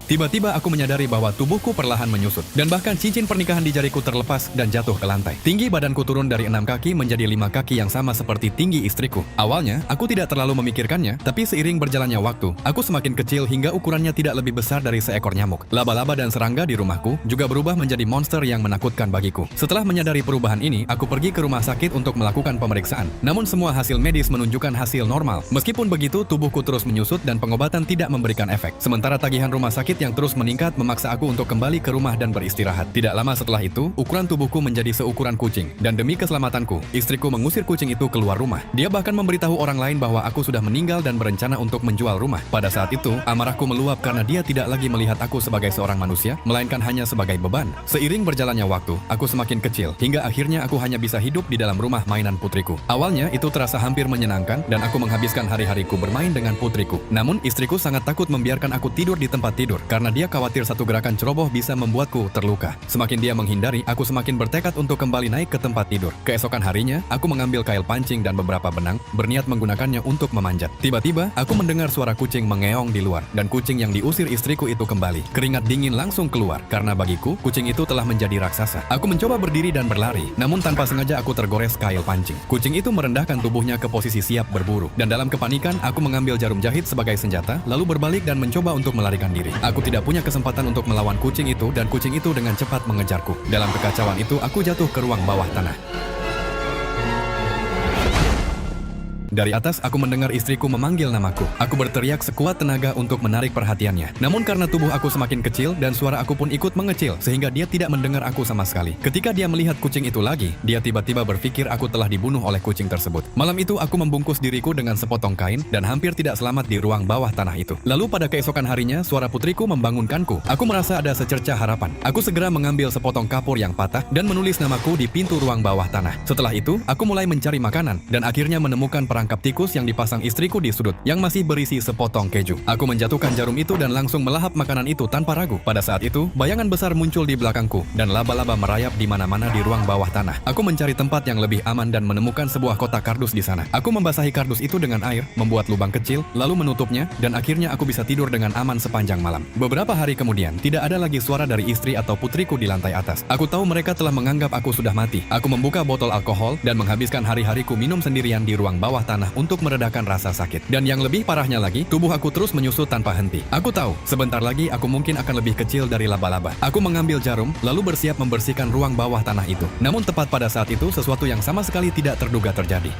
Tiba-tiba aku menyadari bahwa tubuhku perlahan menyusut, dan bahkan cincin pernikahan di jariku terlepas dan jatuh ke lantai. Tinggi badanku turun dari 6 kaki menjadi 5 kaki yang sama seperti tinggi istriku. Awalnya, aku tidak terlalu memikirkannya, tapi seiring berjalannya waktu, aku semakin kecil hingga ukurannya tidak lebih besar dari seekor nyamuk. Laba-laba dan serangga di rumahku juga berubah menjadi monster yang menakutkan bagiku. Setelah menyadari perubahan ini, aku pergi ke rumah sakit untuk melakukan pemeriksaan. Namun semua hasil medis menunjukkan hasil normal. Meskipun begitu, tubuhku terus menyusut dan pengobatan tidak memberikan efek. Sementara tagihan rumah sakit yang terus meningkat memaksa aku untuk kembali ke rumah dan beristirahat. Tidak lama setelah itu, ukuran tubuhku menjadi seukuran kucing. Dan demi keselamatanku, istriku mengusir kucing itu keluar rumah. Dia bahkan memberitahu orang lain bahwa aku sudah meninggal dan berencana untuk menjual rumah. Pada saat itu, amarahku meluap karena dia tidak lagi melihat aku sebagai seorang manusia, melainkan hanya sebagai beban. Seiring berjalannya waktu, aku semakin kecil, hingga akhirnya aku hanya bisa hidup di dalam rumah mainan putriku. Awalnya, itu terasa hampir menyenangkan, dan aku menghabiskan hari-hariku bermain dengan putriku. Namun, istriku sangat takut membiarkan aku tidur di tempat tidur, karena dia khawatir satu gerakan ceroboh bisa membuatku terluka. Semakin dia menghindari, aku semakin bertekad untuk kembali naik ke tempat tidur. Keesokan harinya, aku mengambil kail pancing dan beberapa benang, berniat menggunakannya untuk memanjat. Tiba-tiba, aku mendengar suara kucing mengeong di luar, dan kucing yang diusir istriku itu kembali. Keringat dingin langsung keluar, karena bagiku, kucing itu telah menjadi raksasa. Aku mencoba berdiri dan berlari, namun tanpa sengaja aku tergores kail pancing. Kucing itu merendahkan tubuhnya ke posisi siap berburu, dan dalam kepanikan, aku mengambil jarum jahit sebagai senjata, lalu berbalik dan mencoba untuk melarikan diri. Aku tidak punya kesempatan untuk melawan kucing itu, dan kucing itu dengan cepat mengejarku. Dalam kekacauan itu, aku jatuh ke ruang bawah tanah. Dari atas, aku mendengar istriku memanggil namaku. Aku berteriak sekuat tenaga untuk menarik perhatiannya. Namun karena tubuh aku semakin kecil dan suara aku pun ikut mengecil, sehingga dia tidak mendengar aku sama sekali. Ketika dia melihat kucing itu lagi, dia tiba-tiba berpikir aku telah dibunuh oleh kucing tersebut. Malam itu aku membungkus diriku dengan sepotong kain dan hampir tidak selamat di ruang bawah tanah itu. Lalu pada keesokan harinya, suara putriku membangunkanku. Aku merasa ada secercah harapan. Aku segera mengambil sepotong kapur yang patah dan menulis namaku di pintu ruang bawah tanah. Setelah itu, aku mulai mencari makanan dan akhirnya menemukan perangkap tikus yang dipasang istriku di sudut, yang masih berisi sepotong keju. Aku menjatuhkan jarum itu dan langsung melahap makanan itu tanpa ragu. Pada saat itu, bayangan besar muncul di belakangku, dan laba-laba merayap di mana-mana di ruang bawah tanah. Aku mencari tempat yang lebih aman dan menemukan sebuah kotak kardus di sana. Aku membasahi kardus itu dengan air, membuat lubang kecil, lalu menutupnya, dan akhirnya aku bisa tidur dengan aman sepanjang malam. Beberapa hari kemudian, tidak ada lagi suara dari istri atau putriku di lantai atas. Aku tahu mereka telah menganggap aku sudah mati. Aku membuka botol alkohol dan menghabiskan hari-hariku minum sendirian di ruang bawah tanah untuk meredakan rasa sakit. Dan yang lebih parahnya lagi, tubuh aku terus menyusut tanpa henti. Aku tahu, sebentar lagi aku mungkin akan lebih kecil dari laba-laba. Aku mengambil jarum, lalu bersiap membersihkan ruang bawah tanah itu. Namun tepat pada saat itu, sesuatu yang sama sekali tidak terduga terjadi.